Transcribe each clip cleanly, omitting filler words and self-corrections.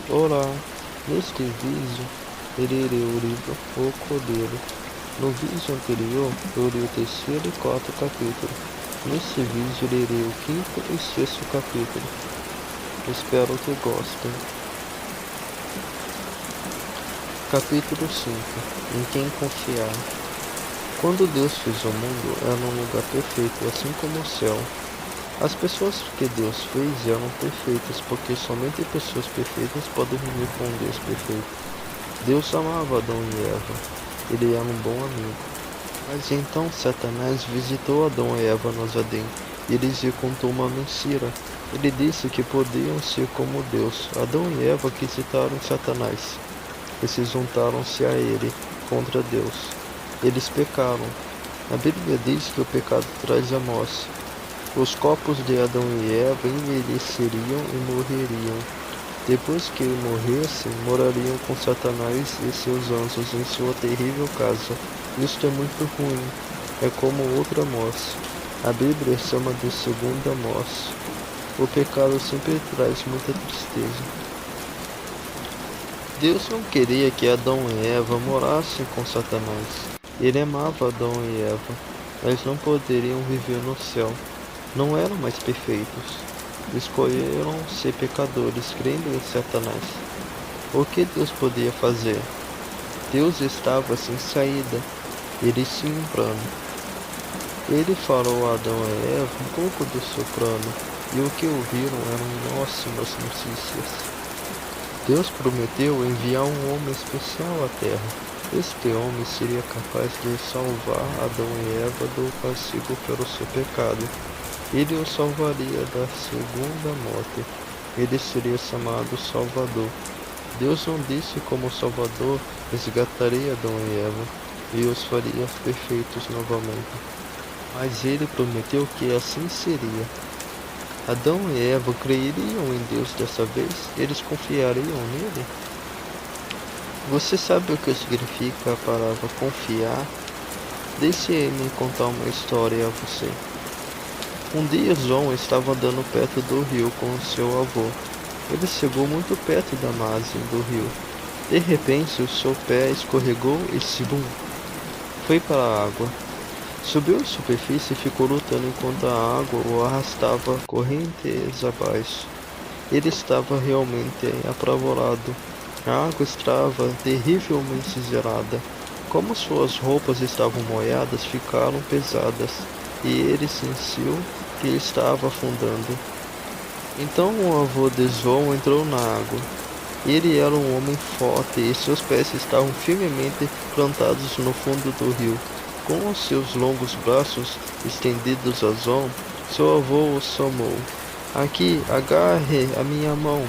Olá, neste vídeo irei o livro O Cordeiro. No vídeo anterior eu li o terceiro e quarto capítulo. Neste vídeo irei o quinto e sexto capítulo. Espero que gostem. Capítulo 5. Em quem confiar. Quando Deus fez o mundo, era um lugar perfeito, assim como o céu. As pessoas que Deus fez eram perfeitas, porque somente pessoas perfeitas podem viver com um Deus perfeito. Deus amava Adão e Eva. Ele era um bom amigo. Mas então Satanás visitou Adão e Eva no jardim. Ele lhes contou uma mentira. Ele disse que podiam ser como Deus. Adão e Eva acreditaram em Satanás e se juntaram-se a ele contra Deus. Eles pecaram. A Bíblia diz que o pecado traz a morte. Os corpos de Adão e Eva envelheceriam e morreriam. Depois que morressem, morariam com Satanás e seus anjos em sua terrível casa. Isto é muito ruim. É como outra morte. A Bíblia chama de segunda morte. O pecado sempre traz muita tristeza. Deus não queria que Adão e Eva morassem com Satanás. Ele amava Adão e Eva, mas não poderiam viver no céu. Não eram mais perfeitos. Escolheram ser pecadores, crendo em Satanás. O que Deus podia fazer? Deus estava sem saída. Ele tinha um plano. Ele falou a Adão e Eva um pouco do seu plano, e o que ouviram eram ótimas notícias. Deus prometeu enviar um homem especial à terra. Este homem seria capaz de salvar Adão e Eva do castigo pelo seu pecado. Ele o salvaria da segunda morte. Ele seria chamado Salvador. Deus não disse como Salvador resgataria Adão e Eva e os faria perfeitos novamente. Mas ele prometeu que assim seria. Adão e Eva creiam em Deus dessa vez? Eles confiariam nele? Você sabe o que significa a palavra confiar? Deixe-me contar uma história a você. Um dia João estava andando perto do rio com seu avô. Ele chegou muito perto da margem do rio. De repente, o seu pé escorregou e sibum, foi para a água. Subiu à superfície e ficou lutando enquanto a água o arrastava correntes abaixo. Ele estava realmente apavorado. A água estava terrivelmente gelada. Como suas roupas estavam molhadas, ficaram pesadas, e ele sentiu que estava afundando. Então o avô de João entrou na água. Ele era um homem forte e seus pés estavam firmemente plantados no fundo do rio. Com os seus longos braços estendidos a João, seu avô o chamou. Aqui, agarre a minha mão.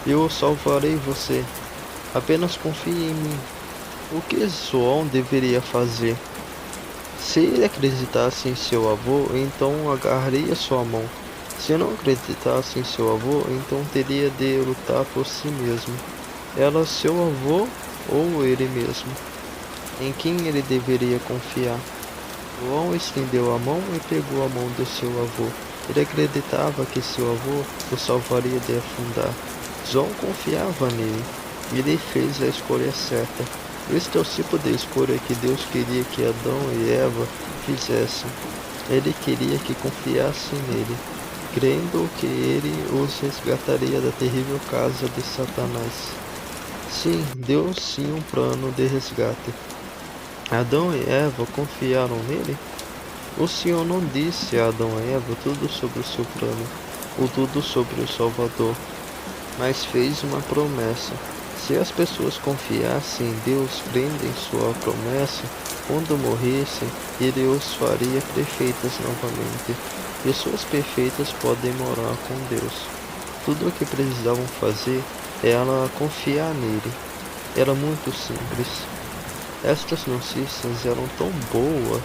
Eu salvarei você. Apenas confie em mim. O que João deveria fazer? Se ele acreditasse em seu avô, então agarraria sua mão. Se não acreditasse em seu avô, então teria de lutar por si mesmo. Era seu avô ou ele mesmo? Em quem ele deveria confiar? João estendeu a mão e pegou a mão de seu avô. Ele acreditava que seu avô o salvaria de afundar. João confiava nele. Ele fez a escolha certa. Este é o tipo de escolha que Deus queria que Adão e Eva fizessem. Ele queria que confiassem nele, crendo que ele os resgataria da terrível casa de Satanás. Sim, Deus tinha um plano de resgate. Adão e Eva confiaram nele? O Senhor não disse a Adão e Eva tudo sobre o seu plano, ou tudo sobre o Salvador, mas fez uma promessa. Se as pessoas confiassem em Deus, crendo em sua promessa, quando morressem, ele os faria perfeitas novamente. Pessoas perfeitas podem morar com Deus. Tudo o que precisavam fazer era confiar nele. Era muito simples. Estas notícias eram tão boas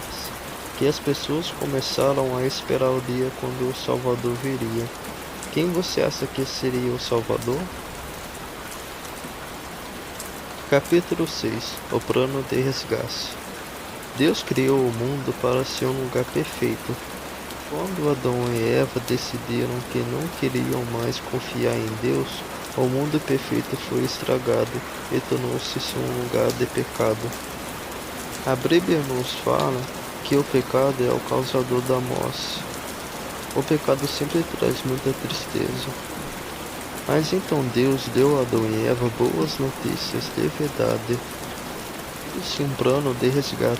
que as pessoas começaram a esperar o dia quando o Salvador viria. Quem você acha que seria o Salvador? Capítulo 6. O plano de resgate. Deus criou o mundo para ser um lugar perfeito. Quando Adão e Eva decidiram que não queriam mais confiar em Deus, O mundo perfeito foi estragado e tornou-se um lugar de pecado. A Bíblia nos fala que o pecado é o causador da morte. O pecado sempre traz muita tristeza. Mas então Deus deu a Adão e Eva boas notícias de verdade. Disse um plano de resgate.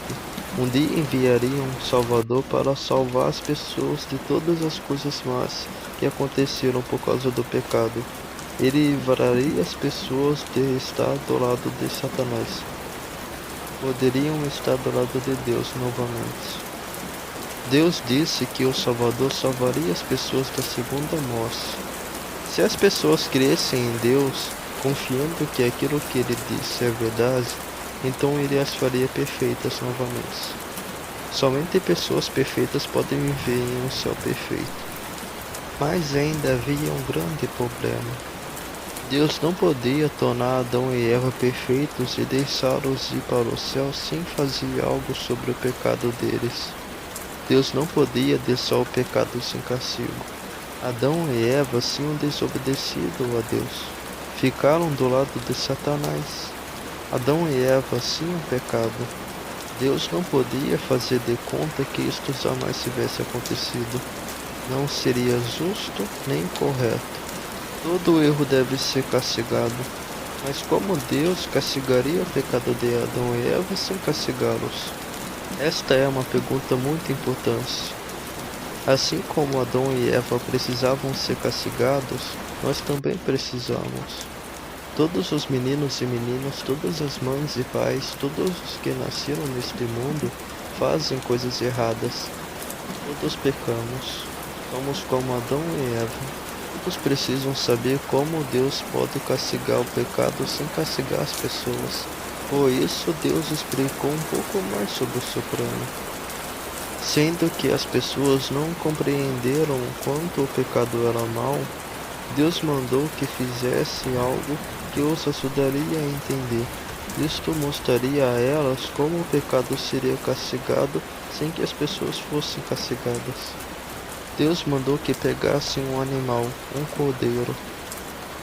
Um dia enviaria um Salvador para salvar as pessoas de todas as coisas más que aconteceram por causa do pecado. Ele livraria as pessoas de estar do lado de Satanás. Poderiam estar do lado de Deus novamente. Deus disse que o Salvador salvaria as pessoas da segunda morte. Se as pessoas crescem em Deus, confiando que aquilo que ele disse é verdade, então ele as faria perfeitas novamente. Somente pessoas perfeitas podem viver em um céu perfeito. Mas ainda havia um grande problema. Deus não podia tornar Adão e Eva perfeitos e deixá-los ir para o céu sem fazer algo sobre o pecado deles. Deus não podia deixar o pecado sem castigo. Adão e Eva tinham desobedecido a Deus. Ficaram do lado de Satanás. Adão e Eva tinham pecado. Deus não podia fazer de conta que isto jamais tivesse acontecido. Não seria justo nem correto. Todo erro deve ser castigado. Mas como Deus castigaria o pecado de Adão e Eva sem castigá-los? Esta é uma pergunta muito importante. Assim como Adão e Eva precisavam ser castigados, nós também precisamos. Todos os meninos e meninas, todas as mães e pais, todos os que nasceram neste mundo fazem coisas erradas. Todos pecamos. Somos como Adão e Eva. Todos precisam saber como Deus pode castigar o pecado sem castigar as pessoas. Por isso, Deus explicou um pouco mais sobre o seu plano. Sendo que as pessoas não compreenderam o quanto o pecado era mau, Deus mandou que fizessem algo que os ajudaria a entender. Isto mostraria a elas como o pecado seria castigado sem que as pessoas fossem castigadas. Deus mandou que pegassem um animal, um cordeiro.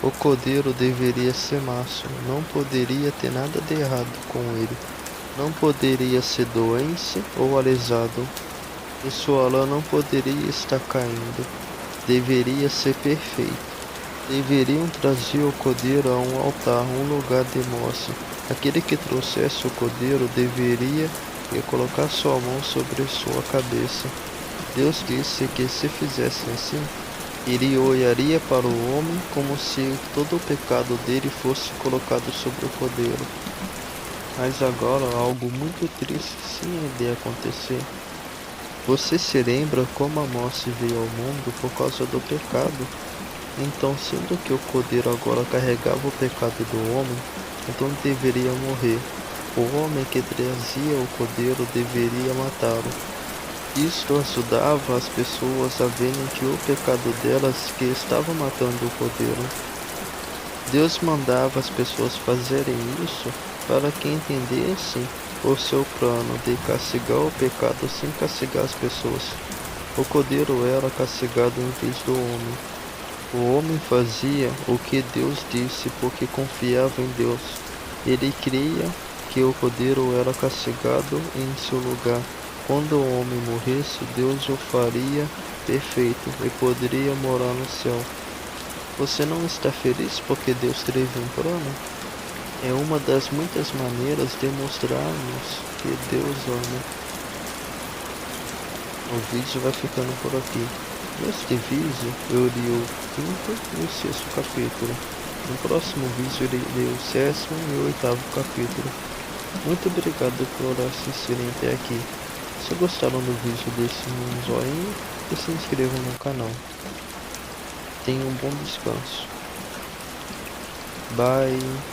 O cordeiro deveria ser macho, não poderia ter nada de errado com ele. Não poderia ser doente ou aleijado, e sua lã não poderia estar caindo. Deveria ser perfeito. Deveriam trazer o cordeiro a um altar, um lugar de morte. Aquele que trouxesse o cordeiro deveria colocar sua mão sobre sua cabeça. Deus disse que se fizessem assim, ele olharia para o homem como se todo o pecado dele fosse colocado sobre o cordeiro. Mas agora algo muito triste sim de acontecer. Você se lembra como a morte veio ao mundo por causa do pecado? Então, sendo que o cordeiro agora carregava o pecado do homem, então deveria morrer. O homem que trazia o cordeiro deveria matá-lo. Isto ajudava as pessoas a verem que o pecado delas que estava matando o cordeiro. Deus mandava as pessoas fazerem isso para que entendessem o seu plano de castigar o pecado sem castigar as pessoas. O cordeiro era castigado em vez do homem. O homem fazia o que Deus disse porque confiava em Deus. Ele cria que o cordeiro era castigado em seu lugar. Quando o homem morresse, Deus o faria perfeito e poderia morar no céu. Você não está feliz porque Deus teve um plano? É uma das muitas maneiras de mostrarmos que Deus ama. O vídeo vai ficando por aqui. Neste vídeo eu li o 5º e o 6º capítulo. No próximo vídeo eu irei o 7º e o 8º capítulo. Muito obrigado por assistirem até aqui. Se gostaram do vídeo, deixem um joinha e se inscrevam no canal. Tenham um bom descanso. Bye.